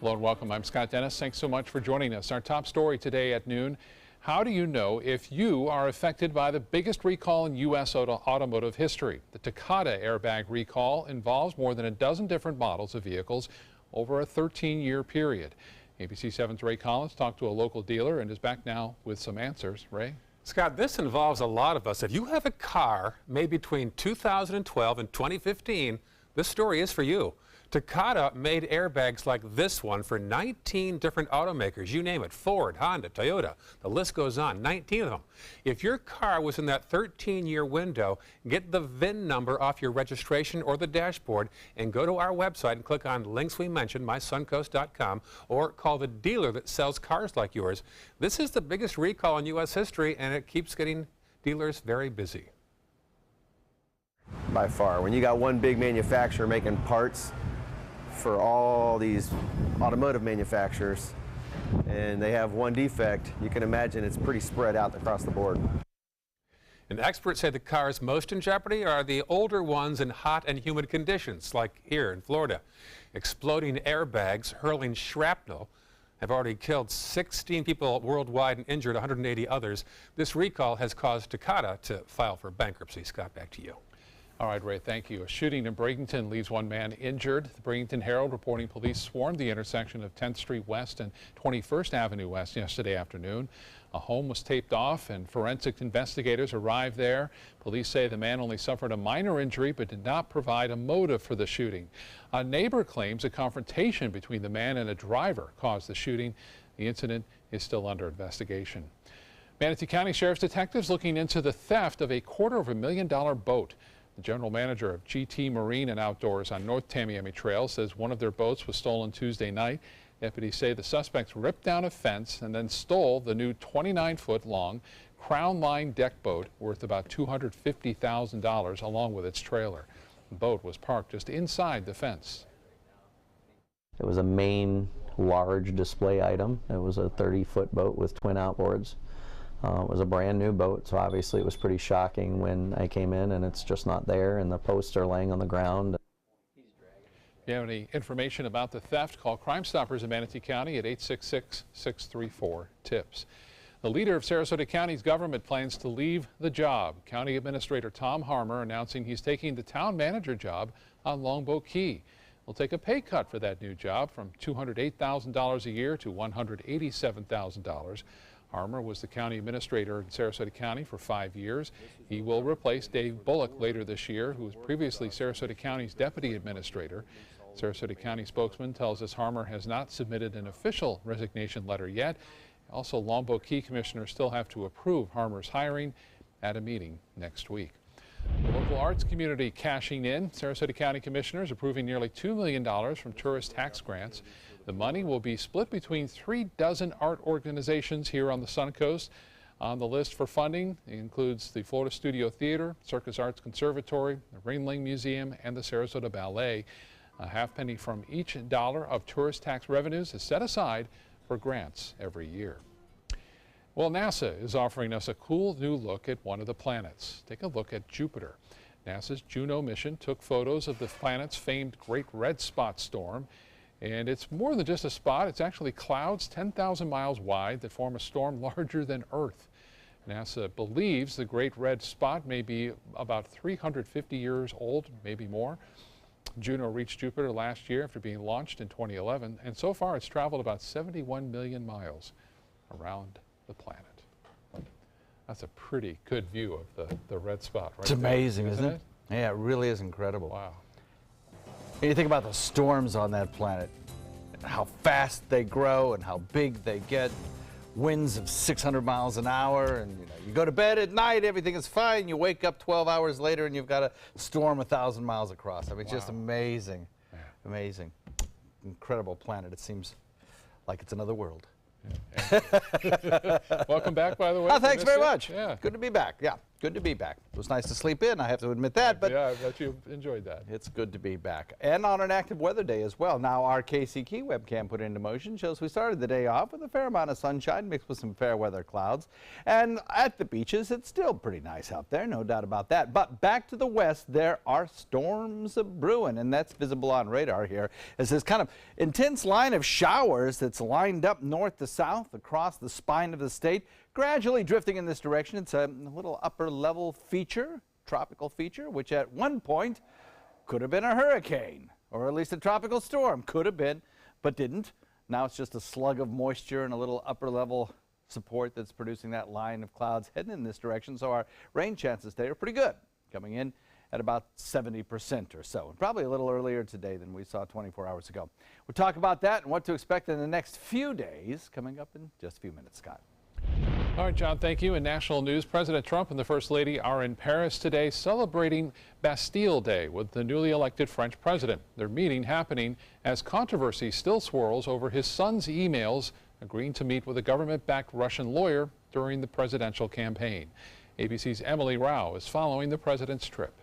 Hello and welcome. I'm Scott Dennis. Thanks so much for joining us. Our top story today at noon. How do you know if you are affected by the biggest recall in U.S. automotive history? The Takata airbag recall involves more than a dozen different models of vehicles over a 13-year period. ABC 7's Ray Collins talked to a local dealer and is back now with some answers. Ray? Scott, this involves a lot of us. If you have a car made between 2012 and 2015, this story is for you. Takata made airbags like this one for 19 different automakers. You name it, Ford, Honda, Toyota. The list goes on, 19 of them. If your car was in that 13-year window, get the VIN number off your registration or the dashboard and go to our website and click on links we mentioned, mysuncoast.com, or call the dealer that sells cars like yours. This is the biggest recall in U.S. history, and it keeps getting dealers very busy. By far. When you got one big manufacturer making parts for all these automotive manufacturers and they have one defect, you can imagine it's pretty spread out across the board. And experts say the cars most in jeopardy are the older ones in hot and humid conditions, like here in Florida. Exploding airbags hurling shrapnel have already killed 16 people worldwide and injured 180 others. This recall has caused Takata to file for bankruptcy. Scott, back to you. All right, Ray, thank you. A shooting in Bradenton leaves one man injured. The Bradenton Herald reporting police swarmed the intersection of 10th Street West and 21st Avenue West yesterday afternoon. A home was taped off and forensic investigators arrived there. Police say the man only suffered a minor injury but did not provide a motive for the shooting. A neighbor claims a confrontation between the man and a driver caused the shooting. The incident is still under investigation. Manatee County Sheriff's detectives looking into the theft of a $250,000 boat. The general manager of GT Marine and Outdoors on North Tamiami Trail says one of their boats was stolen Tuesday night. Deputies say the suspects ripped down a fence and then stole the new 29-foot-long Crown Line deck boat worth about $250,000 along with its trailer. The boat was parked just inside the fence. It was a main large display item. It was a 30-foot boat with twin outboards. It was a brand new boat, so obviously it was pretty shocking when I came in and it's just not there and the posts are laying on the ground. If you have any information about the theft, call Crime Stoppers in Manatee County at 866-634-TIPS. The leader of Sarasota County's government plans to leave the job. County Administrator Tom Harmer announcing he's taking the town manager job on Longboat Key. He'll take a pay cut for that new job from $208,000 a year to $187,000. Harmer was the county administrator in Sarasota County for 5 years. He will replace Dave Bullock later this year, who was previously Sarasota County's deputy administrator. Sarasota County spokesman tells us Harmer has not submitted an official resignation letter yet. Also, Longboat Key commissioners still have to approve Harmer's hiring at a meeting next week. The local arts community cashing in. Sarasota County commissioners approving nearly $2 million from tourist tax grants. The money will be split between 3 dozen art organizations here on the Suncoast. On the list for funding includes the Florida Studio Theater, Circus Arts Conservatory, the Ringling Museum, and the Sarasota Ballet. A half-penny from each dollar of tourist tax revenues is set aside for grants every year. Well, NASA is offering us a cool new look at one of the planets. Take a look at Jupiter. NASA's Juno mission took photos of the planet's famed Great Red Spot storm. And it's more than just a spot. It's actually clouds 10,000 miles wide that form a storm larger than Earth. NASA believes the Great Red Spot may be about 350 years old, maybe more. Juno reached Jupiter last year after being launched in 2011, and so far it's traveled about 71 million miles around the planet. That's a pretty good view of the red spot, right? It's amazing, isn't it? Yeah, it really is incredible. Wow. And you think about the storms on that planet, how fast they grow and how big they get, winds of 600 miles an hour, and you go to bed at night, everything is fine, you wake up 12 hours later and you've got a storm 1,000 miles across. I mean, it's just amazing, amazing, incredible planet. It seems like it's another world. Yeah. Welcome back, by the way. Oh, thanks very much. Yeah. Good to be back. Yeah. good to be back. It was nice to sleep in, I have to admit that, but Yeah, I bet you enjoyed that. it's good to be back. And on an active weather day as well. Now our KC Key webcam put into motion shows we started the day off with a fair amount of sunshine mixed with some fair weather clouds. And at the beaches, it's still pretty nice out there, no doubt about that. But back to the west, there are storms brewing, and that's visible on radar here as this kind of intense line of showers that's lined up north to south across the spine of the state, gradually drifting in this direction. It's a little upper level feature, tropical feature, which at one point could have been a hurricane, or at least a tropical storm. Could have been, but didn't. Now it's just a slug of moisture and a little upper level support that's producing that line of clouds heading in this direction. So our rain chances today are pretty good, coming in at about 70% or so. And probably a little earlier today than we saw 24 hours ago. We'll talk about that and what to expect in the next few days coming up in just a few minutes, Scott. All right, John, thank you. In national news, President Trump and the First Lady are in Paris today celebrating Bastille Day with the newly elected French president. Their meeting happening as controversy still swirls over his son's emails agreeing to meet with a government-backed Russian lawyer during the presidential campaign. ABC's Emily Rao is following the president's trip.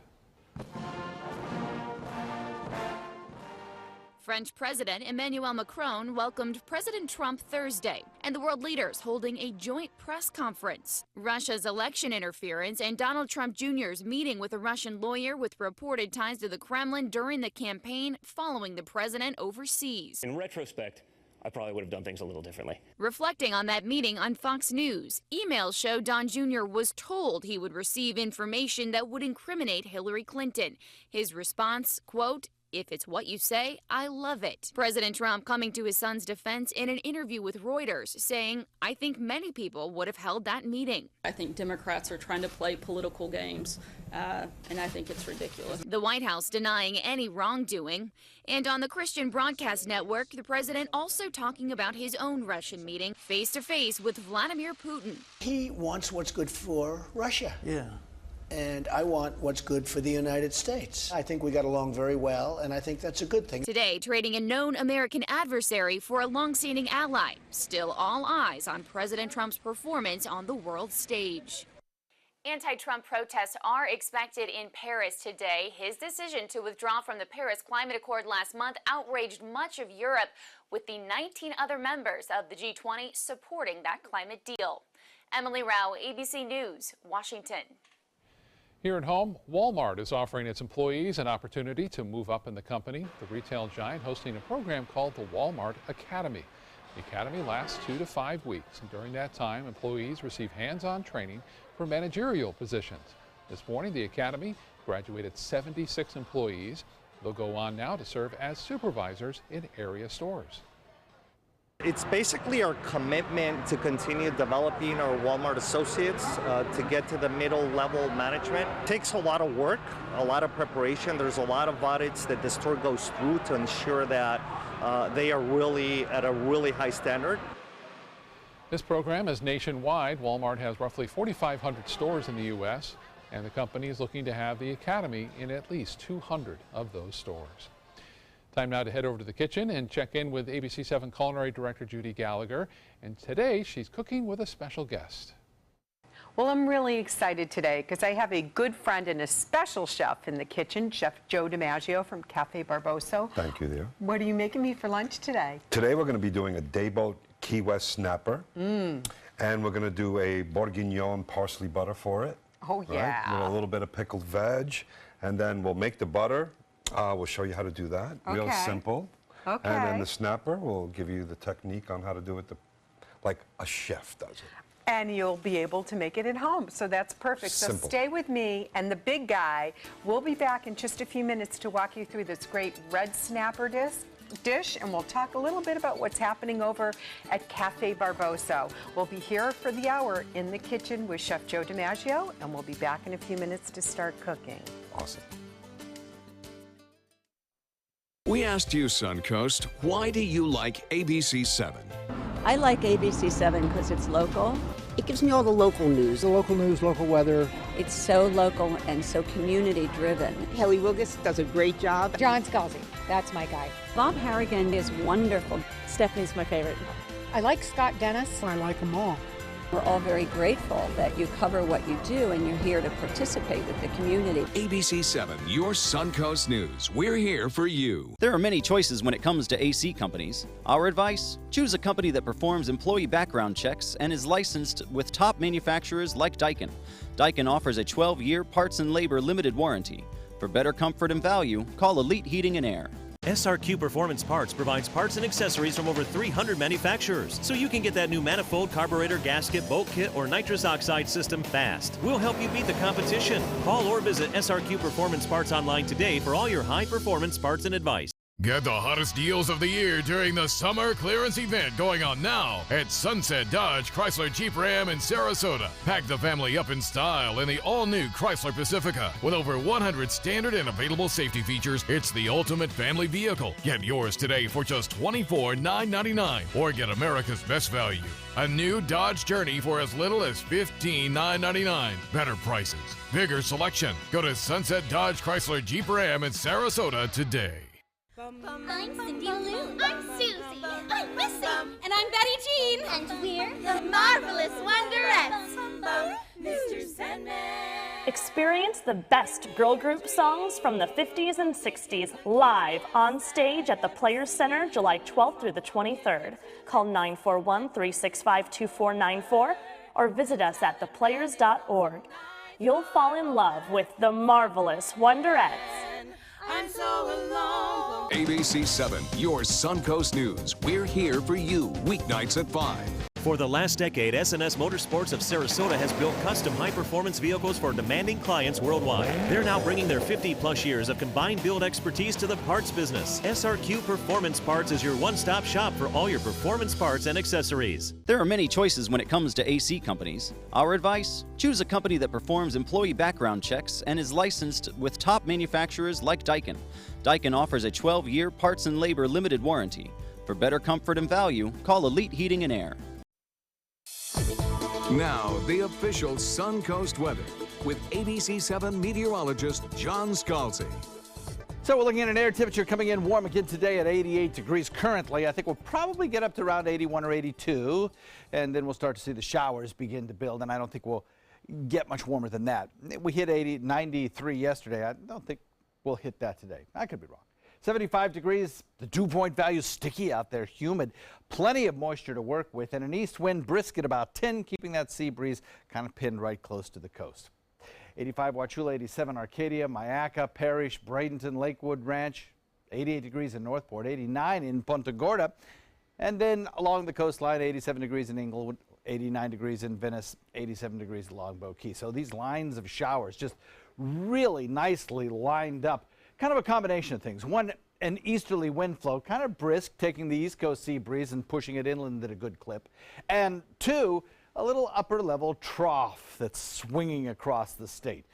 French President Emmanuel Macron welcomed President Trump Thursday, and the world leaders holding a joint press conference. Russia's election interference and Donald Trump Jr.'s meeting with a Russian lawyer with reported ties to the Kremlin during the campaign following the president overseas. In retrospect, I probably would have done things a little differently. Reflecting on that meeting on Fox News, emails show Don Jr. was told he would receive information that would incriminate Hillary Clinton. His response, quote, "If it's what you say, I love it." President Trump coming to his son's defense in an interview with Reuters, saying, "I think many people would have held that meeting." I think Democrats are trying to play political games, and I think it's ridiculous. The White House denying any wrongdoing. And on the Christian Broadcast Network, the president also talking about his own Russian meeting face-to-face with Vladimir Putin. He wants what's good for Russia. Yeah. And I want what's good for the United States. I think we got along very well, and I think that's a good thing. Today, trading a known American adversary for a long-standing ally. Still all eyes on President Trump's performance on the world stage. Anti-Trump protests are expected in Paris today. His decision to withdraw from the Paris Climate Accord last month outraged much of Europe, with the 19 other members of the G20 supporting that climate deal. Emily Rao, ABC News, Washington. Here at home, Walmart is offering its employees an opportunity to move up in the company. The retail giant hosting a program called the Walmart Academy. The academy lasts 2 to 5 weeks, and during that time, employees receive hands-on training for managerial positions. This morning, the academy graduated 76 employees. They'll go on now to serve as supervisors in area stores. It's basically our commitment to continue developing our Walmart associates to get to the middle level management. It takes a lot of work, a lot of preparation. There's a lot of audits that the store goes through to ensure that they are really at a really high standard. This program is nationwide. Walmart has roughly 4,500 stores in the U.S., and the company is looking to have the academy in at least 200 of those stores. Time now to head over to the kitchen and check in with ABC 7 Culinary Director Judy Gallagher. And today she's cooking with a special guest. Well, I'm really excited today because I have a good friend and a special chef in the kitchen, Chef Joe DiMaggio from Cafe Barboso. Thank you, dear. What are you making me for lunch today? Today we're going to be doing a Dayboat Key West snapper. And we're going to do a bourguignon parsley butter for it. Oh, yeah. Right? With a little bit of pickled veg. And then we'll make the butter. We'll show you how to do that. Okay. Real simple. Okay. And then the snapper, we'll give you the technique on how to do it like a chef does it. And you'll be able to make it at home, so that's perfect. Simple. So stay with me and the big guy. We'll be back in just a few minutes to walk you through this great red snapper dish, and we'll talk a little bit about what's happening over at Cafe Barboso. We'll be here for the hour in the kitchen with Chef Joe DiMaggio, and we'll be back in a few minutes to start cooking. Awesome. We asked you, Suncoast, why do you like ABC 7? I like ABC 7 because it's local. It gives me all the local news. The local news, local weather. It's so local and so community-driven. Kelly Wilgus does a great job. John Scalzi, that's my guy. Bob Harrigan is wonderful. Stephanie's my favorite. I like Scott Dennis. I like them all. We're all very grateful that you cover what you do and you're here to participate with the community. ABC 7, your Suncoast News. We're here for you. There are many choices when it comes to AC companies. Our advice? Choose a company that performs employee background checks and is licensed with top manufacturers like Daikin. Daikin offers a 12-year parts and labor limited warranty. For better comfort and value, call Elite Heating and Air. SRQ Performance Parts provides parts and accessories from over 300 manufacturers, so you can get that new manifold, carburetor, gasket, bolt kit, or nitrous oxide system fast. We'll help you beat the competition. Call or visit SRQ Performance Parts online today for all your high-performance parts and advice. Get the hottest deals of the year during the summer clearance event going on now at Sunset Dodge Chrysler Jeep Ram in Sarasota. Pack the family up in style in the all-new Chrysler Pacifica. With over 100 standard and available safety features, it's the ultimate family vehicle. Get yours today for just $24,999 or get America's best value. A new Dodge Journey for as little as $15,999. Better prices, bigger selection. Go to Sunset Dodge Chrysler Jeep Ram in Sarasota today. I'm Cindy Lou. I'm Susie. I'm Missy. And I'm Betty Jean. And we're the Marvelous Wonderettes. Mr. Sandman. Experience the best girl group songs from the 50s and 60s live on stage at the Players Center July 12th through the 23rd. Call 941-365-2494 or visit us at theplayers.org. You'll fall in love with the Marvelous Wonderettes. I'm so alone. ABC 7, your Suncoast News. We're here for you weeknights at 5. For the last decade, SNS Motorsports of Sarasota has built custom high-performance vehicles for demanding clients worldwide. They're now bringing their 50-plus years of combined build expertise to the parts business. SRQ Performance Parts is your one-stop shop for all your performance parts and accessories. There are many choices when it comes to AC companies. Our advice? Choose a company that performs employee background checks and is licensed with top manufacturers like Daikin. Daikin offers a 12-year parts and labor limited warranty. For better comfort and value, call Elite Heating and Air. Now, the official Suncoast weather with ABC 7 meteorologist John Scalzi. So we're looking at an air temperature coming in warm again today at 88 degrees currently. I think we'll probably get up to around 81 or 82, and then we'll start to see the showers begin to build, and I don't think we'll get much warmer than that. We hit 93 yesterday. I don't think we'll hit that today. I could be wrong. 75 degrees, the dew point value sticky out there, humid, plenty of moisture to work with, and an east wind brisk at about 10, keeping that sea breeze kind of pinned right close to the coast. 85 Wauchula, 87 Arcadia, Myakka, Parrish, Bradenton, Lakewood Ranch, 88 degrees in Northport, 89 in Punta Gorda, and then along the coastline, 87 degrees in Inglewood, 89 degrees in Venice, 87 degrees in Longboat Key. So these lines of showers just really nicely lined up. Kind of a combination of things. One, an easterly wind flow, kind of brisk, taking the east coast sea breeze and pushing it inland at a good clip. And two, a little upper level trough that's swinging across the state.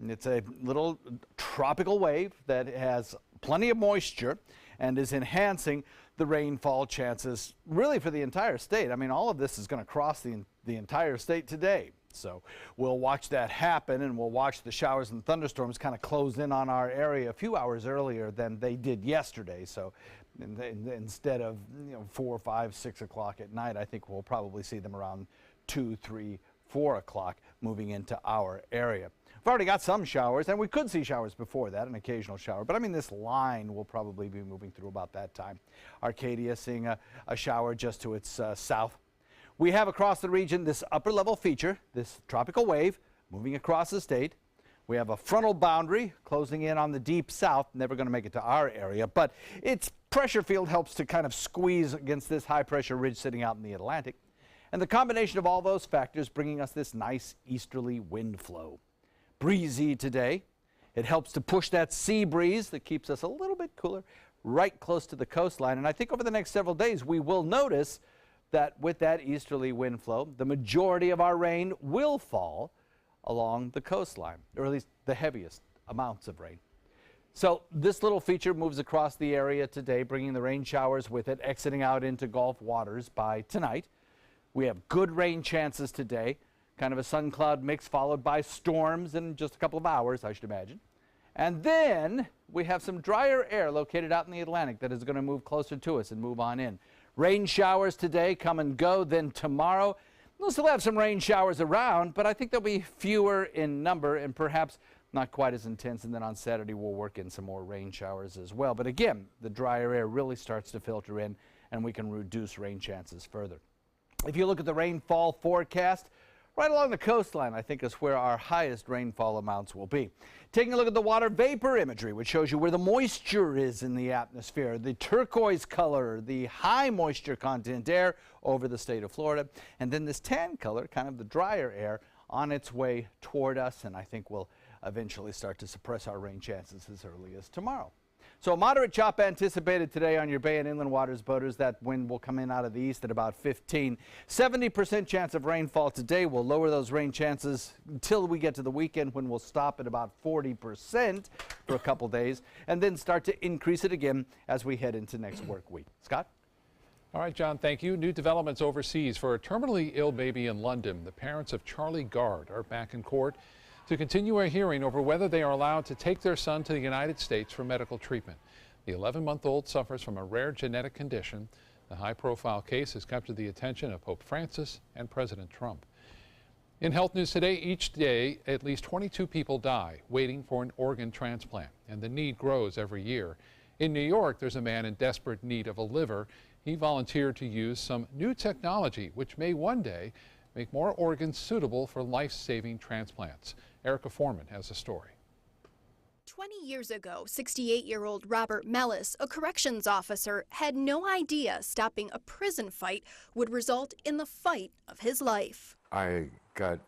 And it's a little tropical wave that has plenty of moisture and is enhancing the rainfall chances really for the entire state. I mean, all of this is going to cross the entire state today. So we'll watch that happen, and we'll watch the showers and thunderstorms kind of close in on our area a few hours earlier than they did yesterday. So instead of 4, 5, 6 o'clock at night, I think we'll probably see them around 2, 3, 4 o'clock moving into our area. We've already got some showers, and we could see showers before that, an occasional shower. But I mean, this line will probably be moving through about that time. Arcadia seeing a shower just to its south. We have across the region this upper level feature, this tropical wave moving across the state. We have a frontal boundary closing in on the deep south, never going to make it to our area, but its pressure field helps to kind of squeeze against this high pressure ridge sitting out in the Atlantic. And the combination of all those factors bringing us this nice easterly wind flow. Breezy today. It helps to push that sea breeze that keeps us a little bit cooler right close to the coastline. And I think over the next several days we will notice that with that easterly wind flow, the majority of our rain will fall along the coastline, or at least the heaviest amounts of rain. So this little feature moves across the area today, bringing the rain showers with it, exiting out into Gulf waters by tonight. We have good rain chances today, kind of a sun-cloud mix followed by storms in just a couple of hours, I should imagine. And then we have some drier air located out in the Atlantic that is going to move closer to us and move on in. Rain showers today come and go, then tomorrow We'll still have some rain showers around, but I think they'll be fewer in number and perhaps not quite as intense. And then on Saturday, we'll work in some more rain showers as well. But again, the drier air really starts to filter in, and we can reduce rain chances further. If you look at the rainfall forecast, right along the coastline, I think is where our highest rainfall amounts will be. Taking a look at the water vapor imagery, which shows you where the moisture is in the atmosphere, the turquoise color, the high moisture content air over the state of Florida, and then this tan color, kind of the drier air, on its way toward us, and I think will eventually start to suppress our rain chances as early as tomorrow. So a moderate chop anticipated today on your bay and inland waters, boaters. That wind will come in out of the east at about 15. 70% chance of rainfall today. We'll lower those rain chances until we get to the weekend, when we'll stop at about 40% for a couple days and then start to increase it again as we head into next work week. Scott? All right, John, thank you. New developments overseas for a terminally ill baby in London. The parents of Charlie Gard are back in court to continue a hearing over whether they are allowed to take their son to the United States for medical treatment. The 11-month-old suffers from a rare genetic condition. The high-profile case has captured the attention of Pope Francis and President Trump. In health news today, each day at least 22 people die waiting for an organ transplant, and the need grows every year. In New York, there's a man in desperate need of a liver. He volunteered to use some new technology which may one day make more organs suitable for life-saving transplants. Erica Foreman has a story. 20 years ago, 68-year-old Robert Mellis, a corrections officer, had no idea stopping a prison fight would result in the fight of his life. I got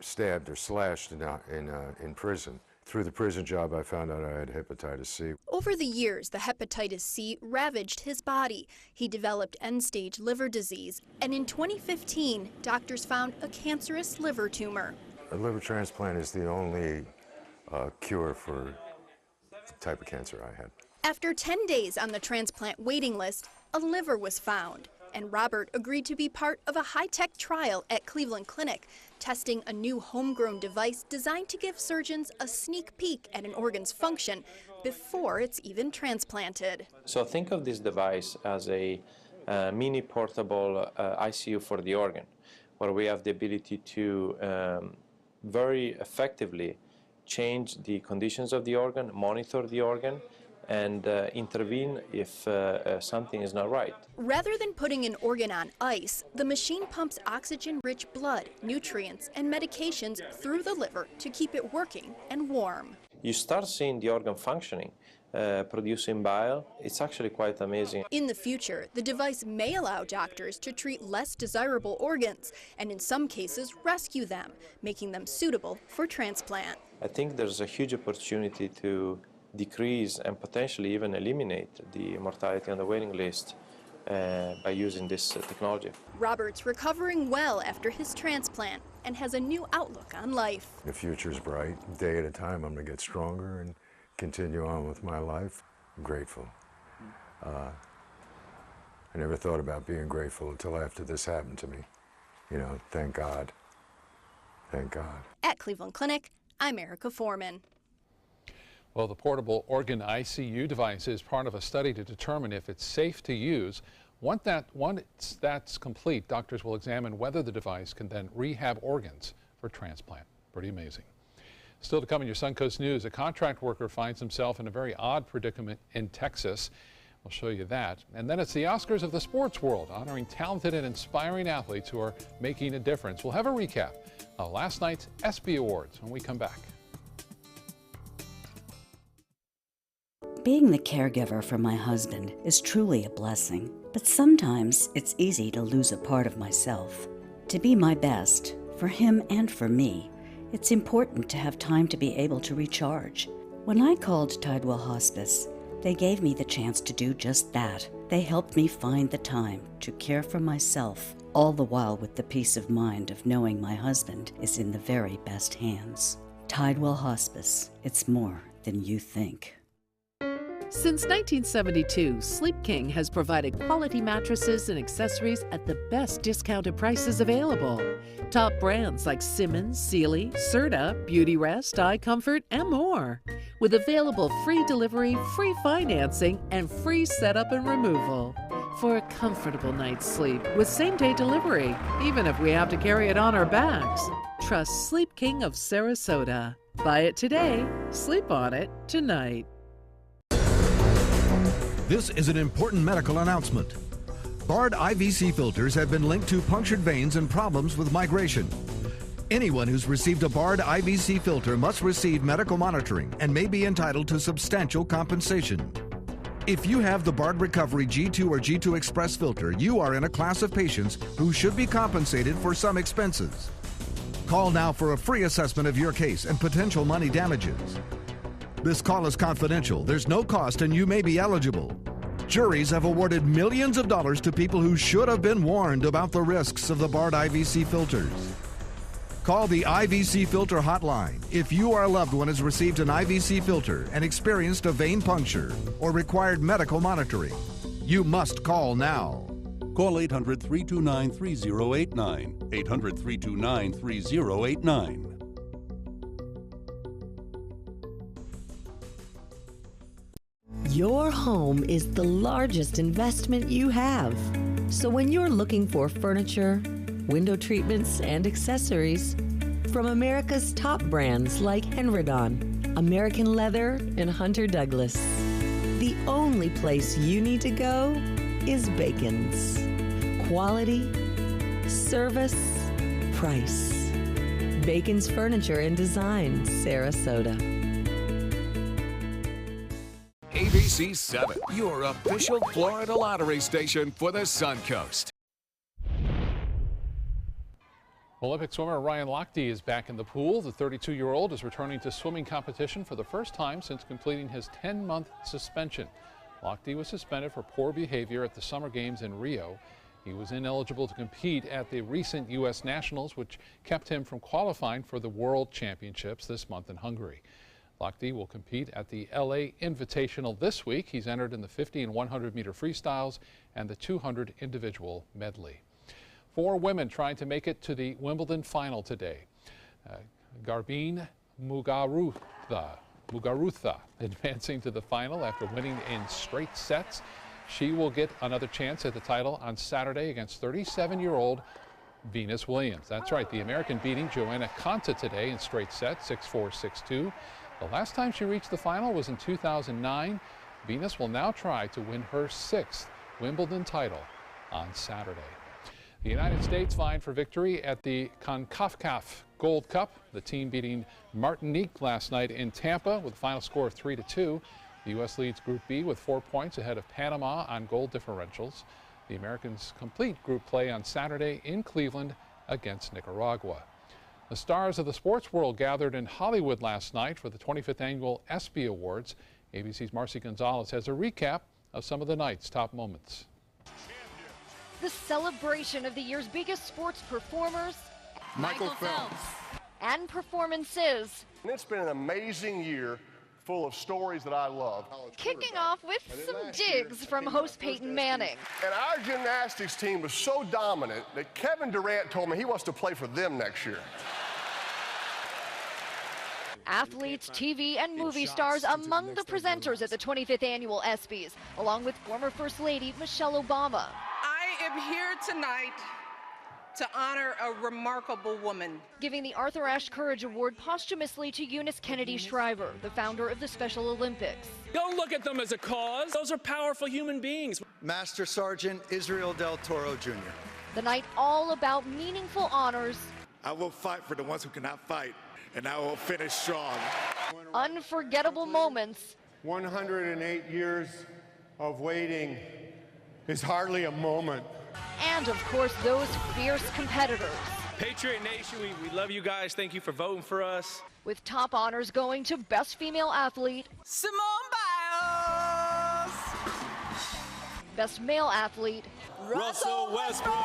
stabbed or slashed in prison. Through the prison job, I found out I had hepatitis C. Over the years, the hepatitis C ravaged his body. He developed end-stage liver disease, and in 2015, doctors found a cancerous liver tumor. A liver transplant is the only cure for the type of cancer I had. After 10 days on the transplant waiting list, a liver was found, and Robert agreed to be part of a high-tech trial at Cleveland Clinic, testing a new homegrown device designed to give surgeons a sneak peek at an organ's function before it's even transplanted. So think of this device as a mini portable ICU for the organ, where we have the ability to very effectively change the conditions of the organ, monitor the organ, and intervene if something is not right. Rather than putting an organ on ice, the machine pumps oxygen-rich blood, nutrients, and medications through the liver to keep it working and warm. You start seeing the organ functioning, producing bile. It's actually quite amazing. In the future, the device may allow doctors to treat less desirable organs and in some cases rescue them, making them suitable for transplant. I think there's a huge opportunity to decrease and potentially even eliminate the mortality on the waiting list by using this technology. Robert's recovering well after his transplant and has a new outlook on life. The future's bright. Day at a time, I'm going to get stronger and continue on with my life. I'm grateful. I never thought about being grateful until after this happened to me. You know, thank God. Thank God. At Cleveland Clinic, I'm Erica Foreman. Well, the portable organ ICU device is part of a study to determine if it's safe to use. Once that's complete, doctors will examine whether the device can then rehab organs for transplant. Pretty amazing. Still to come in your Suncoast News, a contract worker finds himself in a very odd predicament in Texas. We'll show you that. And then it's the Oscars of the sports world, honoring talented and inspiring athletes who are making a difference. We'll have a recap of last night's ESPY Awards when we come back. Being the caregiver for my husband is truly a blessing, but sometimes it's easy to lose a part of myself. To be my best, for him and for me, it's important to have time to be able to recharge. When I called Tidewell Hospice, they gave me the chance to do just that. They helped me find the time to care for myself, all the while with the peace of mind of knowing my husband is in the very best hands. Tidewell Hospice, it's more than you think. Since 1972, Sleep King has provided quality mattresses and accessories at the best discounted prices available. Top brands like Simmons, Sealy, Serta, Beautyrest, iComfort, and more. With available free delivery, free financing, and free setup and removal. for a comfortable night's sleep with same-day delivery, even if we have to carry it on our backs. Trust Sleep King of Sarasota. Buy it today, sleep on it tonight. This is an important medical announcement. Bard IVC filters have been linked to punctured veins and problems with migration. Anyone who's received a Bard IVC filter must receive medical monitoring and may be entitled to substantial compensation. If you have the Bard Recovery G2 or G2 Express filter, you are in a class of patients who should be compensated for some expenses. Call now for a free assessment of your case and potential money damages. This call is confidential, there's no cost, and you may be eligible. Juries have awarded millions of dollars to people who should have been warned about the risks of the Bard IVC filters. Call the IVC Filter Hotline if you or a loved one has received an IVC filter and experienced a vein puncture or required medical monitoring. You must call now. Call 800-329-3089. 800-329-3089. Your home is the largest investment you have. So when you're looking for furniture, window treatments, and accessories from America's top brands like Henredon, American Leather, and Hunter Douglas, the only place you need to go is Bacon's. Quality, service, price. Bacon's Furniture and Design, Sarasota. ABC 7, your official Florida lottery station for the Suncoast. Olympic swimmer Ryan Lochte is back in the pool. The 32-year-old is returning to swimming competition for the first time since completing his 10-month suspension. Lochte was suspended for poor behavior at the Summer Games in Rio. He was ineligible to compete at the recent U.S. Nationals, which kept him from qualifying for the World Championships this month in Hungary. Lochte will compete at the LA Invitational this week. He's entered in the 50 and 100-meter freestyles and the 200 individual medley. 4 women trying to make it to the Wimbledon final today. Garbine Muguruza advancing to the final after winning in straight sets. She will get another chance at the title on Saturday against 37-year-old Venus Williams. That's right, the American beating Joanna Konta today in straight sets, 6-4, 6-2. The last time she reached the final was in 2009. Venus will now try to win her 6th Wimbledon title on Saturday. The United States vying for victory at the CONCACAF Gold Cup. The team beating Martinique last night in Tampa with a final score of 3-2. The U.S. leads Group B with 4 points ahead of Panama on goal differentials. The Americans complete group play on Saturday in Cleveland against Nicaragua. The stars of the sports world gathered in Hollywood last night for the 25th annual ESPY Awards. ABC's Marcy Gonzalez has a recap of some of the night's top moments. The celebration of the year's biggest sports performers, Michael Phelps, and performances. It's been an amazing year full of stories that I love. Kicking off with some digs from host Peyton Manning. And our gymnastics team was so dominant that Kevin Durant told me he wants to play for them next year. Athletes, TV, and movie stars among the presenters at the 25th annual ESPYs, along with former First Lady Michelle Obama. I am here tonight to honor a remarkable woman. Giving the Arthur Ashe Courage Award posthumously to Eunice Kennedy Shriver, the founder of the Special Olympics. Don't look at them as a cause. Those are powerful human beings. Master Sergeant Israel Del Toro, Jr. The night all about meaningful honors. I will fight for the ones who cannot fight, and I will finish strong. Unforgettable moments. 108 years of waiting is hardly a moment. And, of course, those fierce competitors. Patriot Nation, we love you guys. Thank you for voting for us. With top honors going to Best Female Athlete, Simone Biles. Best Male Athlete, Russell Westbrook.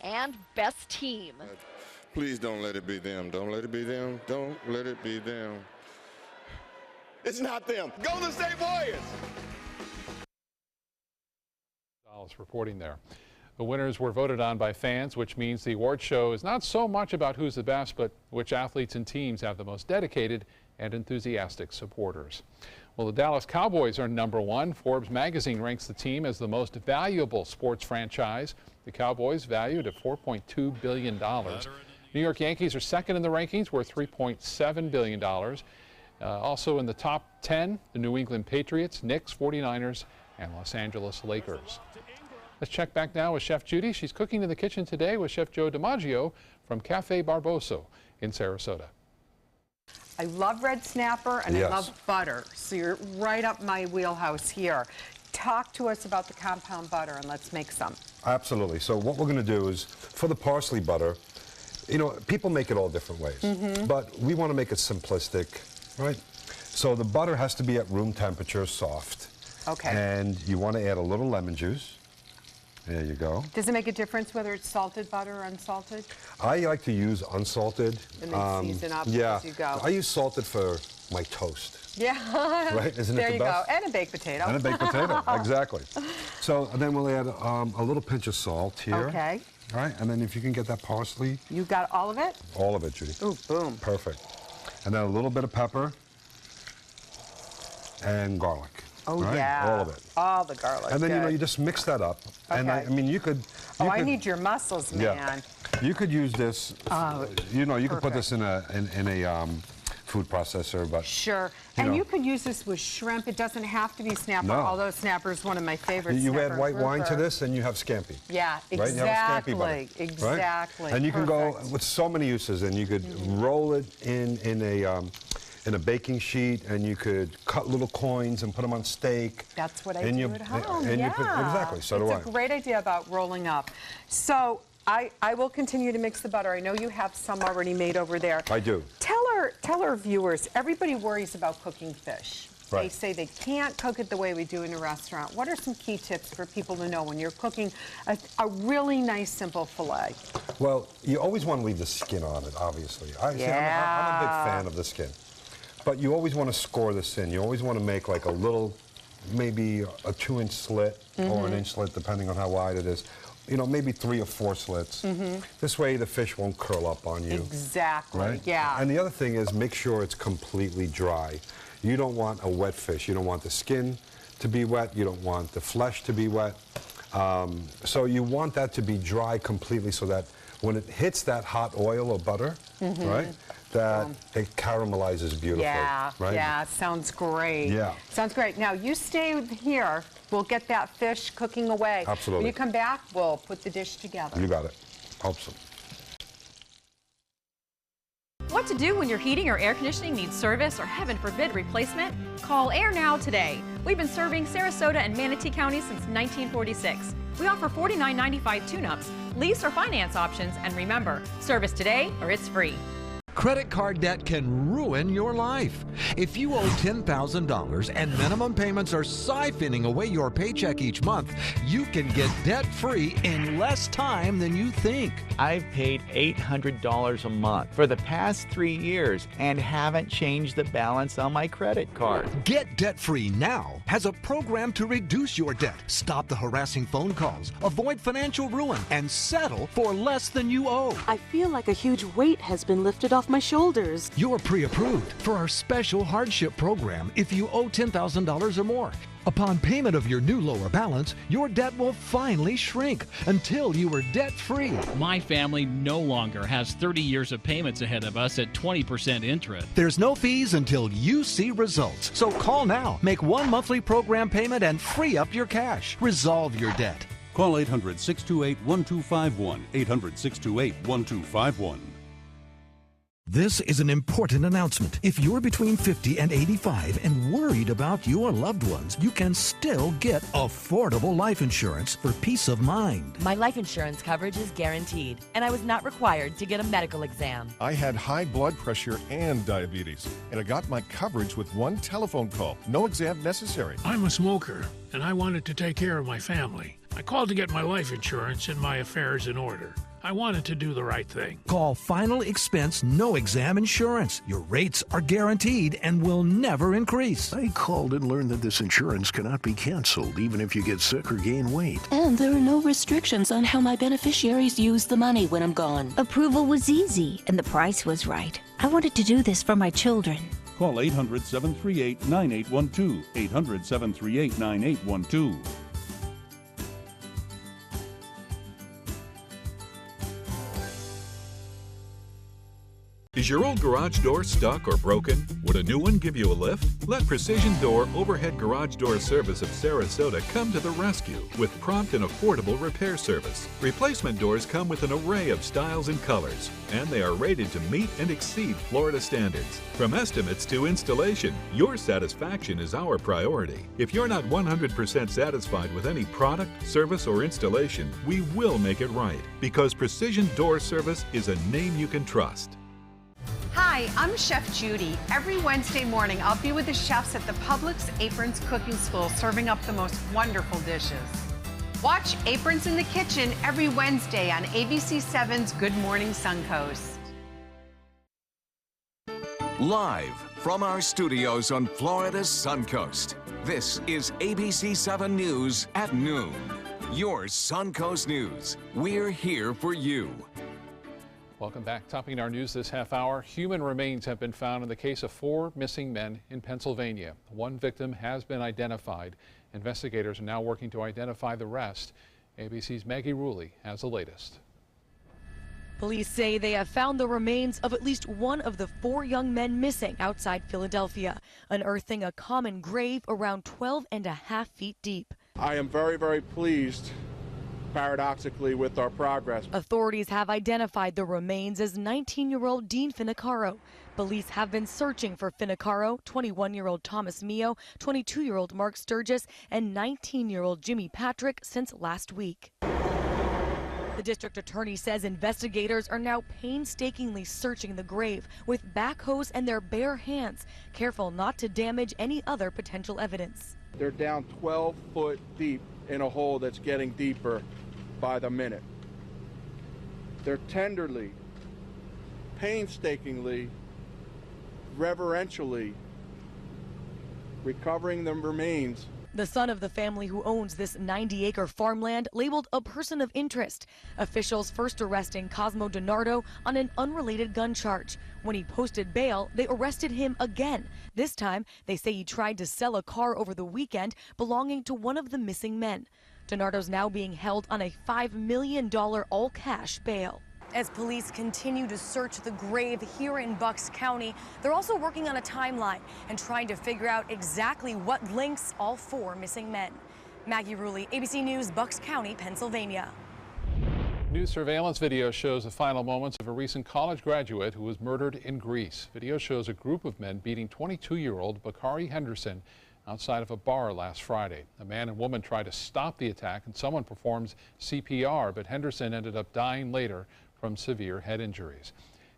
And Best Team. Please don't let it be them. Don't let it be them. Don't let it be them. It's not them. Golden State Warriors. Reporting there. The winners were voted on by fans, which means the award show is not so much about who's the best, but which athletes and teams have the most dedicated and enthusiastic supporters. Well, the Dallas Cowboys are #1. Forbes magazine ranks the team as the most valuable sports franchise. The Cowboys valued at $4.2 billion. New York Yankees are second in the rankings, worth $3.7 billion. Also in the top 10, the New England Patriots, Knicks, 49ers, and Los Angeles Lakers. Let's check back now with Chef Judy. She's cooking in the kitchen today with Chef Joe DiMaggio from Cafe Barboso in Sarasota. I love red snapper and I love butter, so you're right up my wheelhouse here. Talk to us about the compound butter and let's make some. Absolutely. So what we're going to do is, for the parsley butter, you know, people make it all different ways, but we want to make it simplistic, right? So the butter has to be at room temperature, soft. Okay. And you want to add a little lemon juice. There you go. Does it make a difference whether it's salted butter or unsalted? I like to use unsalted. And then season up as you go. I use salted for my toast. Yeah. Right? Isn't it the best? There you go. And a baked potato. And a baked potato, exactly. So and then we'll add a little pinch of salt here. Okay. All right, and then if you can get that parsley. You got all of it? All of it, Judy. Ooh, boom. Perfect. And then a little bit of pepper and garlic. Oh, right? yeah. All of it. All the garlic. And then, good. you know, you just mix that up. Okay. And I mean, you could... I need your muscles, man. Yeah. You could use this, you know, you could put this in a food processor, but... Sure. And you could use this with shrimp. It doesn't have to be snapper, although snapper is one of my favorites. You add white wine to this, and you have scampi. Yeah, right? exactly. You have scampi butter, exactly. Right? And you can go with so many uses, and you could roll it in a baking sheet, and you could cut little coins and put them on steak. That's what I do at home, exactly, so do I. It's a great idea about rolling up. So I will continue to mix the butter. I know you have some already made over there. I do. Tell our viewers, everybody worries about cooking fish. Right. They say they can't cook it the way we do in a restaurant. What are some key tips for people to know when you're cooking a really nice, simple filet? Well, you always want to leave the skin on it, obviously. I'm a big fan of the skin. But you always want to score this in. You always want to make like a little, maybe a 2-inch slit or an inch slit, depending on how wide it is. You know, maybe 3 or 4 slits. This way the fish won't curl up on you. Exactly, right? yeah. And the other thing is make sure it's completely dry. You don't want a wet fish. You don't want the skin to be wet. You don't want the flesh to be wet. So you want that to be dry completely so that when it hits that hot oil or butter, right, that it caramelizes beautifully. Yeah, right? yeah, sounds great. Yeah. Sounds great. Now, you stay here. We'll get that fish cooking away. Absolutely. When you come back, we'll put the dish together. You got it. Awesome. What to do when your heating or air conditioning needs service or, heaven forbid, replacement? Call Air Now today. We've been serving Sarasota and Manatee counties since 1946. We offer $49.95 tune-ups, lease or finance options, and remember, service today or it's free. Credit card debt can ruin your life. If you owe $10,000 and minimum payments are siphoning away your paycheck each month, you can get debt-free in less time than you think. I've paid $800 a month for the past 3 years and haven't changed the balance on my credit card. Get debt-free now has a program to reduce your debt, stop the harassing phone calls, avoid financial ruin, and settle for less than you owe. I feel like a huge weight has been lifted off my shoulders. You're pre-approved for our special hardship program if you owe $10,000 or more. Upon payment of your new lower balance, your debt will finally shrink until you are debt-free. My family no longer has 30 years of payments ahead of us at 20% interest. There's no fees until you see results. So call now, make one monthly program payment, and free up your cash. Resolve your debt. Call 800-628-1251. 800-628-1251. This is an important announcement. If you're between 50 and 85 and worried about your loved ones, you can still get affordable life insurance for peace of mind. My life insurance coverage is guaranteed, and I was not required to get a medical exam. I had high blood pressure and diabetes, and I got my coverage with one telephone call. No exam necessary. I'm a smoker, and I wanted to take care of my family. I called to get my life insurance and my affairs in order. I wanted to do the right thing. Call Final Expense No Exam Insurance. Your rates are guaranteed and will never increase. I called and learned that this insurance cannot be canceled even if you get sick or gain weight. And there are no restrictions on how my beneficiaries use the money when I'm gone. Approval was easy and the price was right. I wanted to do this for my children. Call 800-738-9812. 800-738-9812. Is your old garage door stuck or broken? Would a new one give you a lift? Let Precision Door Overhead Garage Door Service of Sarasota come to the rescue with prompt and affordable repair service. Replacement doors come with an array of styles and colors, and they are rated to meet and exceed Florida standards. From estimates to installation, your satisfaction is our priority. If you're not 100% satisfied with any product, service, or installation, we will make it right, because Precision Door Service is a name you can trust. Hi, I'm Chef Judy. Every Wednesday morning, I'll be with the chefs at the Publix Aprons Cooking School serving up the most wonderful dishes. Watch Aprons in the Kitchen every Wednesday on ABC7's Good Morning Suncoast. Live from our studios on Florida's Suncoast, this is ABC7 News at noon. Your Suncoast News. We're here for you. Welcome back. Topping our news this half hour, human remains have been found in the case of 4 missing men in Pennsylvania. One victim has been identified. Investigators are now working to identify the rest. ABC's Maggie Rulli has the latest. Police say they have found the remains of at least one of the 4 young men missing outside Philadelphia, unearthing a common grave around 12.5 feet deep. I am very, very pleased, paradoxically, with our progress. Authorities have identified the remains as 19-year-old Dean Finicaro. Police have been searching for Finicaro, 21-year-old Thomas Mio, 22-year-old Mark Sturgis, and 19-year-old Jimmy Patrick since last week. The district attorney says investigators are now painstakingly searching the grave with backhoes and their bare hands, careful not to damage any other potential evidence. They're down 12 foot deep in a hole that's getting deeper by the minute. They're tenderly, painstakingly, reverentially recovering the remains. The son of the family who owns this 90-acre farmland labeled a person of interest. Officials first arresting Cosmo DiNardo on an unrelated gun charge. When he posted bail, they arrested him again. This time, they say he tried to sell a car over the weekend belonging to one of the missing men. DiNardo's now being held on a $5 million all-cash bail. As police continue to search the grave here in Bucks County, they're also working on a timeline and trying to figure out exactly what links all 4 missing men. Maggie Rulli, ABC News, Bucks County, Pennsylvania. New surveillance video shows the final moments of a recent college graduate who was murdered in Greece. Video shows a group of men beating 22-year-old Bakari Henderson outside of a bar last Friday. A man and woman tried to stop the attack and someone performs CPR, but Henderson ended up dying later from severe head injuries.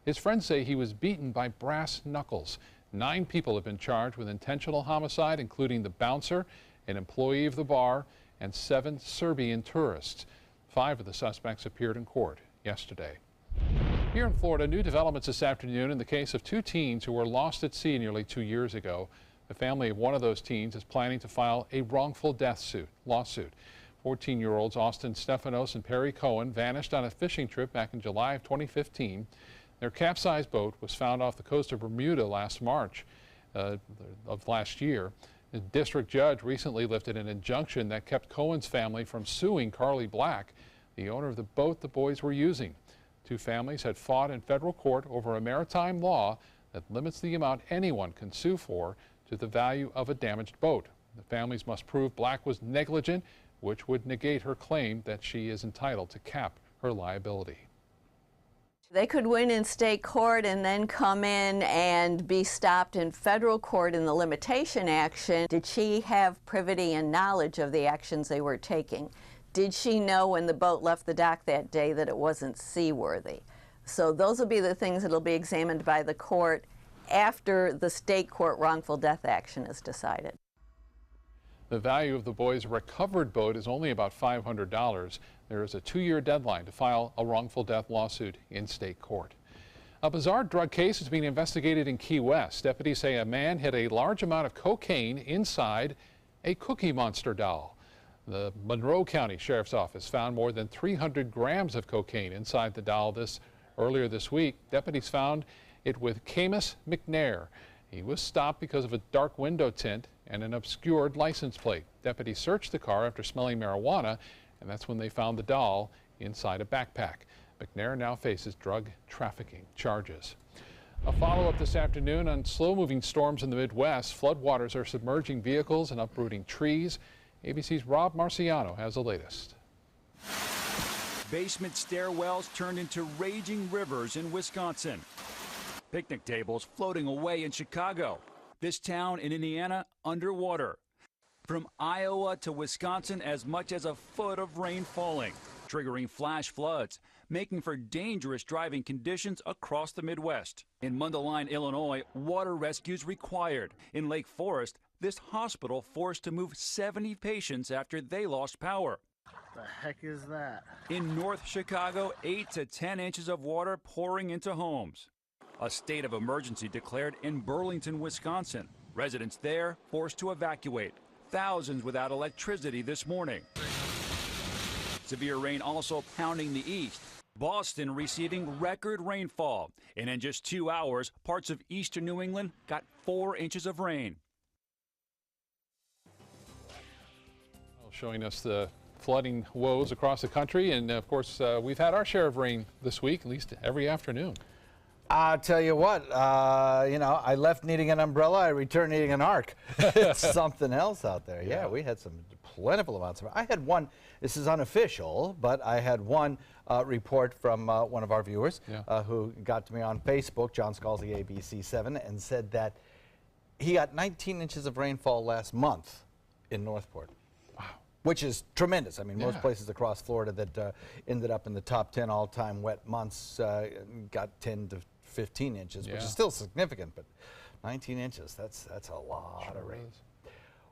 His friends say he was beaten by brass knuckles. 9 people have been charged with intentional homicide, including the bouncer, an employee of the bar, and 7 Serbian tourists. 5 of the suspects appeared in court yesterday. Here in Florida, new developments this afternoon in the case of 2 teens who were lost at sea nearly 2 years ago. The family of one of those teens is planning to file a wrongful death lawsuit. 14-year-olds Austin Stefanos and Perry Cohen vanished on a fishing trip back in July of 2015. Their capsized boat was found off the coast of Bermuda last March of last year. The district judge recently lifted an injunction that kept Cohen's family from suing Carly Black, the owner of the boat the boys were using. 2 families had fought in federal court over a maritime law that limits the amount anyone can sue for to the value of a damaged boat. The families must prove Black was negligent, which would negate her claim that she is entitled to cap her liability. They could win in state court and then come in and be stopped in federal court in the limitation action. Did she have privity and knowledge of the actions they were taking? Did she know when the boat left the dock that day that it wasn't seaworthy? So those will be the things that will be examined by the court after the state court wrongful death action is decided. The value of the boys' recovered boat is only about $500. There is a 2-year deadline to file a wrongful death lawsuit in state court. A bizarre drug case is being investigated in Key West. Deputies say a man hid a large amount of cocaine inside a Cookie Monster doll. The Monroe County Sheriff's Office found more than 300 grams of cocaine inside the doll earlier this week. Deputies found it with Camus McNair. He was stopped because of a dark window tint and an obscured license plate. Deputies searched the car after smelling marijuana, and that's when they found the doll inside a backpack. McNair now faces drug trafficking charges. A follow-up this afternoon on slow-moving storms in the Midwest. Floodwaters are submerging vehicles and uprooting trees. ABC's Rob Marciano has the latest. Basement stairwells turned into raging rivers in Wisconsin. Picnic tables floating away in Chicago. This town in Indiana underwater. From Iowa to Wisconsin, as much as a foot of rain falling, triggering flash floods, making for dangerous driving conditions across the Midwest. In Mundelein, Illinois, water rescues required. In Lake Forest, this hospital forced to move 70 patients after they lost power. The heck is that? In North Chicago, 8 to 10 inches of water pouring into homes. A state of emergency declared in Burlington, Wisconsin. Residents there forced to evacuate. Thousands without electricity this morning. Severe rain also pounding the east. Boston receiving record rainfall. And in just 2 hours, parts of eastern New England got 4 inches of rain. Showing us the flooding woes across the country. And of course, we've had our share of rain this week, at least every afternoon. I'll tell you what, you know, I left needing an umbrella, I returned needing an arc. It's something else out there. Yeah, we had some plentiful amounts of. I had one, this is unofficial, but I had one report from one of our viewers who got to me on Facebook, John Scalzi, ABC7, and said that he got 19 inches of rainfall last month in Northport. Wow. Which is tremendous. I mean, most places across Florida that ended up in the top 10 all-time wet months got 10 to 15 inches, which is still significant, but 19 inches, that's a lot of rain.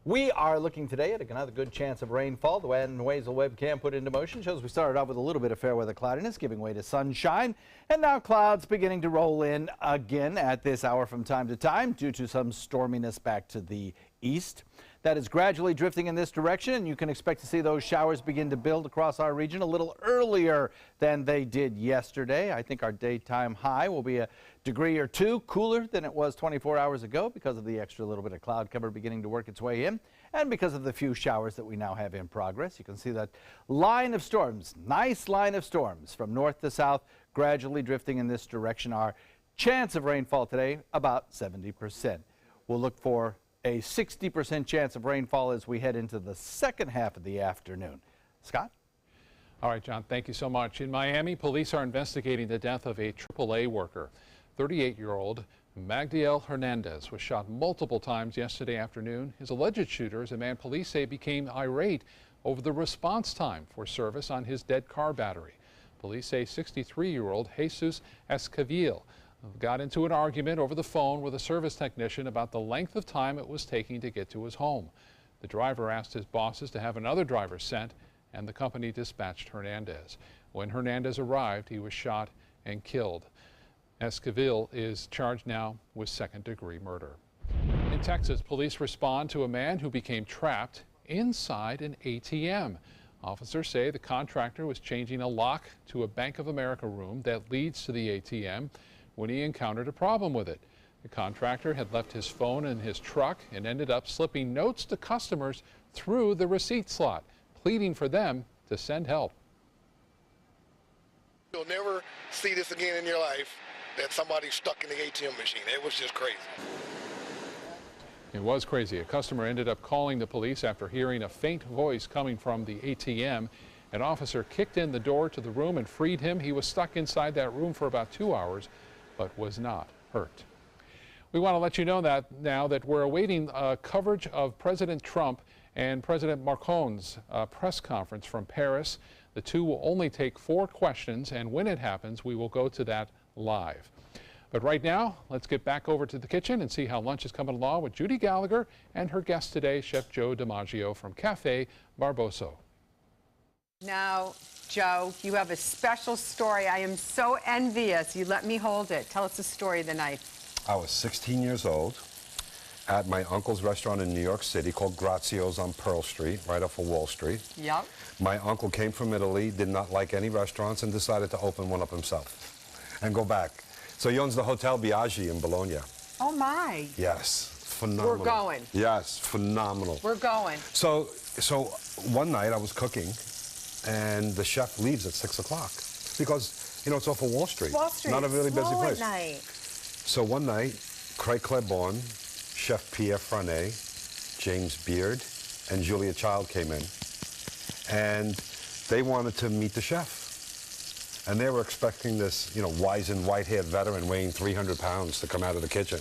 We are looking today at another good chance of rainfall. The Wazel webcam put into motion shows we started off with a little bit of fair weather cloudiness, giving way to sunshine, and now clouds beginning to roll in again at this hour from time to time due to some storminess back to the east. That is gradually drifting in this direction, and you can expect to see those showers begin to build across our region a little earlier than they did yesterday. I think our daytime high will be a degree or two cooler than it was 24 hours ago because of the extra little bit of cloud cover beginning to work its way in, and because of the few showers that we now have in progress. You can see that line of storms, nice line of storms from north to south, gradually drifting in this direction. Our chance of rainfall today, about 70%. We'll look for a 60% chance of rainfall as we head into the second half of the afternoon. Scott? All right, John, thank you so much. In Miami, police are investigating the death of a AAA worker. 38-year-old Magdiel Hernandez was shot multiple times yesterday afternoon. His alleged shooter is a man police say became irate over the response time for service on his dead car battery. Police say 63-year-old Jesus Esquivel got into an argument over the phone with a service technician about the length of time it was taking to get to his home. The driver asked his bosses to have another driver sent, and the company dispatched Hernandez. When Hernandez arrived, he was shot and killed. Esquivel is charged now with second-degree murder. In Texas, police respond to a man who became trapped inside an ATM. Officers say the contractor was changing a lock to a Bank of America room that leads to the ATM when he encountered a problem with it. The contractor had left his phone in his truck and ended up slipping notes to customers through the receipt slot, pleading for them to send help. You'll never see this again in your life, that somebody's stuck in the ATM machine. It was just crazy. It was crazy. A customer ended up calling the police after hearing a faint voice coming from the ATM. An officer kicked in the door to the room and freed him. He was stuck inside that room for about 2 hours, but was not hurt. We want to let you know that now that we're awaiting coverage of President Trump and President Macron's press conference from Paris. The two will only take 4 questions, and when it happens, we will go to that live. But right now, let's get back over to the kitchen and see how lunch is coming along with Judy Gallagher and her guest today, Chef Joe DiMaggio from Cafe Barboso. Now, Joe, you have a special story. I am so envious. You let me hold it. Tell us the story of the night. I was 16 years old at my uncle's restaurant in New York City called Grazio's on Pearl Street, right off of Wall Street. Yep. My uncle came from Italy, did not like any restaurants, and decided to open one up himself and go back. So he owns the Hotel Biagi in Bologna. Oh, my. Yes, phenomenal. We're going. Yes, phenomenal. We're going. So one night I was cooking, and the chef leaves at 6 o'clock because, you know, it's off of Wall Street. Wall Street. Not a really busy place. At night. So one night, Craig Claiborne, Chef Pierre Franet, James Beard, and Julia Child came in, and they wanted to meet the chef. And they were expecting this, you know, wizened, white-haired veteran weighing 300 pounds to come out of the kitchen.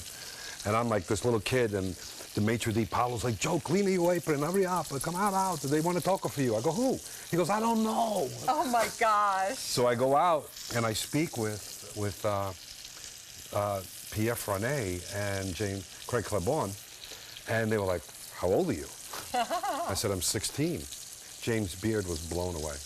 And I'm like this little kid, and the maitre d' Paolo's like, Joe, clean your apron, hurry up, come out. They want to talk for you. I go, who? He goes, I don't know. Oh, my gosh. So I go out, and I speak with Pierre Franet and Craig Claiborne, and they were like, how old are you? I said, I'm 16. James Beard was blown away.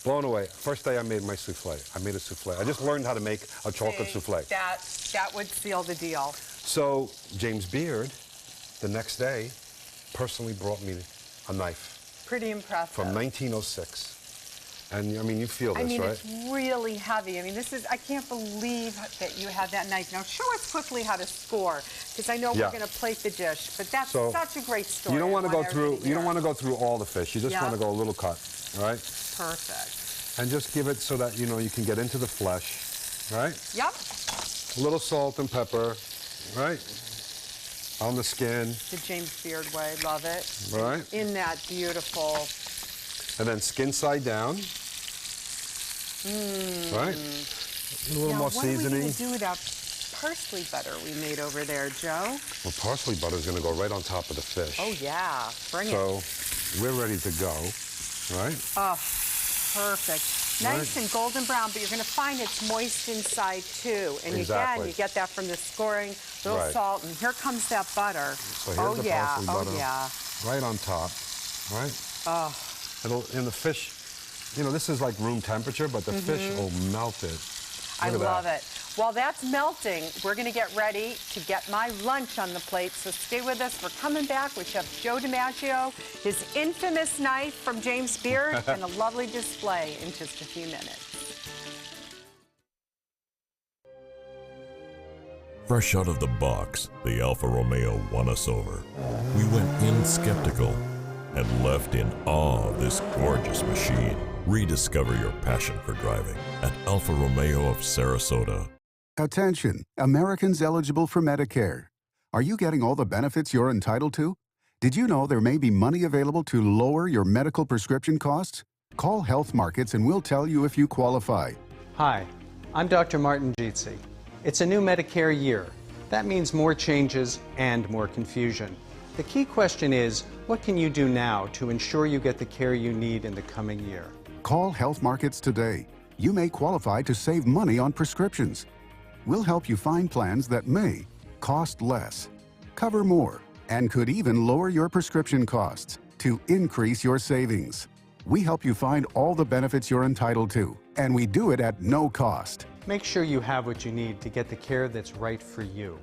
Blown away. First day I made my souffle. I made a souffle. I just learned how to make a chocolate souffle. That would seal the deal. So James Beard, the next day, personally brought me a knife. Pretty impressive. From 1906. And I mean, you feel this, I mean, right? it's really heavy. I mean, I can't believe that you have that knife. Now, show us quickly how to score, because I know we're going to plate the dish, but that's such a great story. You don't want to go through, you don't want to go through all the fish. You just want to go a little cut, all right? Perfect. And just give it so that, you know, you can get into the flesh, right? Yep. A little salt and pepper, right? On the skin. The James Beard way, love it. Right. In that beautiful. And then skin side down. Right? A little more seasoning. What are we going to do with that parsley butter we made over there, Joe? Well, parsley butter is going to go right on top of the fish. Oh, yeah. Bring it. So we're ready to go, right? Oh, perfect. Nice and golden brown, but you're going to find it's moist inside, too. And again, you get that from the scoring, little salt, and here comes that butter. So here's the parsley butter. Oh, yeah. Right on top, right? Oh. And the fish, you know, this is like room temperature, but the fish will melt it. I love it. While that's melting, we're going to get ready to get my lunch on the plate, so stay with us. We're coming back with Chef Joe DiMaggio, his infamous knife from James Beard, and a lovely display in just a few minutes. Fresh out of the box, the Alfa Romeo won us over. We went in skeptical and left in awe of this gorgeous machine. Rediscover your passion for driving at Alfa Romeo of Sarasota. Attention, Americans eligible for Medicare. Are you getting all the benefits you're entitled to? Did you know there may be money available to lower your medical prescription costs? Call Health Markets and we'll tell you if you qualify. Hi, I'm Dr. Martin Jeetsi. It's a new Medicare year. That means more changes and more confusion. The key question is, what can you do now to ensure you get the care you need in the coming year? Call Health Markets today. You may qualify to save money on prescriptions. We'll help you find plans that may cost less, cover more, and could even lower your prescription costs to increase your savings. We help you find all the benefits you're entitled to, and we do it at no cost. Make sure you have what you need to get the care that's right for you.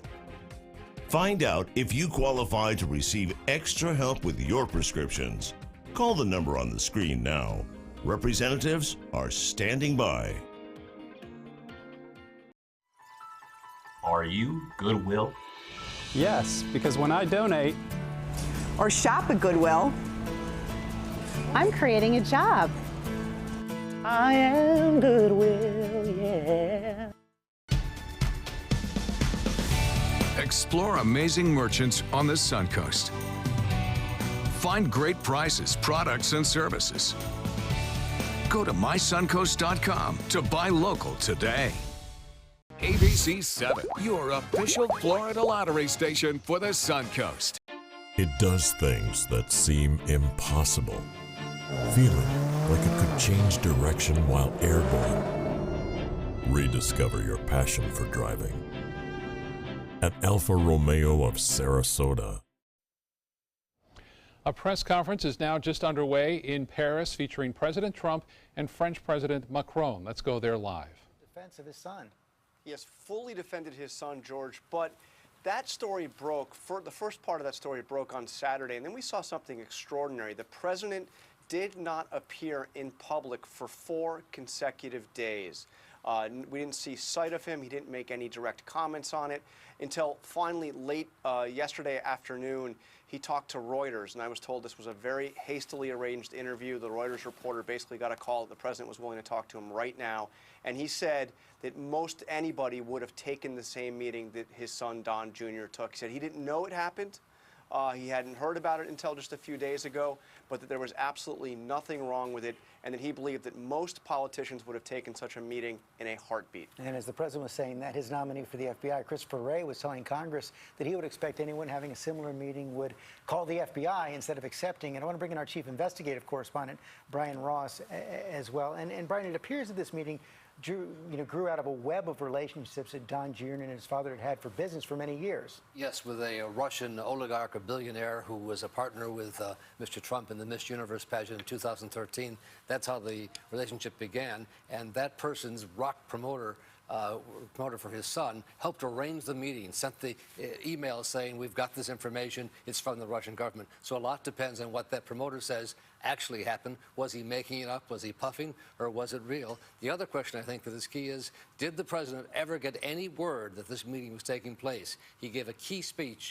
Find out if you qualify to receive extra help with your prescriptions. Call the number on the screen now. Representatives are standing by. Are you Goodwill? Yes, because when I donate or shop at Goodwill, I'm creating a job. I am Goodwill, yeah. Explore amazing merchants on the Suncoast. Find great prices, products, and services. Go to mysuncoast.com to buy local today. ABC 7, your official Florida lottery station for the Suncoast. It does things that seem impossible. Feeling like it could change direction while airborne. Rediscover your passion for driving at Alfa Romeo of Sarasota. A press conference is now just underway in Paris featuring President Trump and French President Macron. Let's go there live. Defense of his son. He has fully defended his son, George, but that story broke, the first part of that story broke on Saturday, and then we saw something extraordinary. The president did not appear in public for 4 consecutive days. We didn't see sight of him. He didn't make any direct comments on it until finally late yesterday afternoon. He talked to Reuters, and I was told this was a very hastily arranged interview. The Reuters reporter basically got a call that the president was willing to talk to him right now, and he said that most anybody would have taken the same meeting that his son Don Jr. took. He said he didn't know it happened. He hadn't heard about it until just a few days ago, but that there was absolutely nothing wrong with it, and that he believed that most politicians would have taken such a meeting in a heartbeat. And as the president was saying that, his nominee for the FBI, Christopher Wray, was telling Congress that he would expect anyone having a similar meeting would call the FBI instead of accepting. And I want to bring in our chief investigative correspondent, Brian Ross, as well. And Brian, it appears that this meeting grew out of a web of relationships that Don Jr. and his father had had for business for many years. Yes, with a Russian oligarch, a billionaire who was a partner with Mr. Trump in the Miss Universe pageant in 2013. That's how the relationship began. And that person's rock promoter for his son, helped arrange the meeting, sent the email saying, we've got this information, it's from the Russian government. So a lot depends on what that promoter says actually happened. Was he making it up? Was he puffing? Or was it real? The other question I think that is key is, did the president ever get any word that this meeting was taking place? He gave a key speech